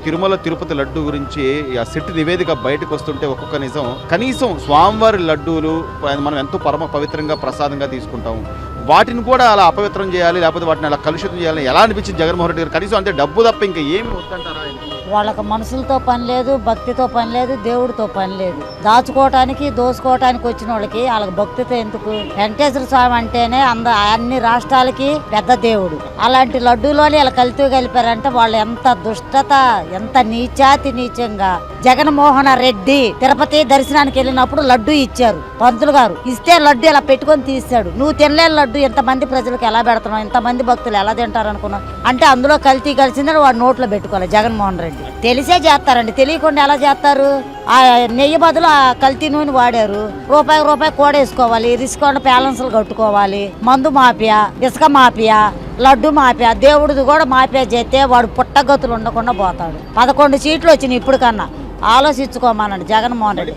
తిరుమల తిరుపతి లడ్డు గురించి ఆ సెట్ నివేదిక బయటకు వస్తుంటే ఒక్కొక్క నిజం, కనీసం స్వామివారి లడ్డూలు మనం ఎంతో పరమ పవిత్రంగా ప్రసాదంగా తీసుకుంటాము, వాటిని కూడా అలా అపవిత్రం చేయాలి, లేకపోతే వాటిని అలా కలుషితం చేయాలని ఎలా అనిపించింది జగన్మోహన్ రెడ్డి గారు? కనీసం అంతే డబ్బు తప్ప ఇంకా ఏమి వద్దంటారా? వాళ్ళకి మనసులతో పని లేదు, భక్తితో పని లేదు, దేవుడితో పని లేదు. దాచుకోవటానికి దోసుకోవటానికి వచ్చిన వాళ్ళకి భక్తితో ఎందుకు? వెంకటేశ్వర స్వామి అంటేనే అన్ని రాష్ట్రాలకి పెద్ద దేవుడు. అలాంటి లడ్డూలోని ఇలా కలిపారంటే వాళ్ళు ఎంత దుష్టత, ఎంత నీచాతి నీచంగా. జగన్మోహన్ రెడ్డి తిరుపతి దర్శనానికి వెళ్ళినప్పుడు లడ్డు ఇచ్చారు పంతులు గారు, ఇస్తే లడ్డు ఇలా పెట్టుకొని తీస్తాడు. నువ్వు తినలేని లడ్డు ఎంతమంది ప్రజలకు ఎలా పెడుతున్నావు, ఎంతమంది భక్తులు ఎలా తింటారు అనుకున్నావు అంటే అందులో కల్తీ కలిసిందని వాడు నోట్లో పెట్టుకోవాలి జగన్మోహన్ రెడ్డి. తెలిసే చేస్తారండి, తెలియకుండా ఎలా చేస్తారు? ఆ నెయ్యి బదులు ఆ కల్తీ నూనె వాడారు. రూపాయి కూడేసుకోవాలి, రిస్క్ బ్యాలెన్స్లు కట్టుకోవాలి. మందు మాఫియా, ఇసుక మాఫియా, లడ్డు మాఫియా, దేవుడిది కూడా మాఫియా చేస్తే వాడు పుట్టగతులు ఉండకుండా పోతాడు. 11 సీట్లు వచ్చినాయి ఇప్పుడు కన్నా. ఆలోచించుకోమానండి జగన్మోహన్ రెడ్డి.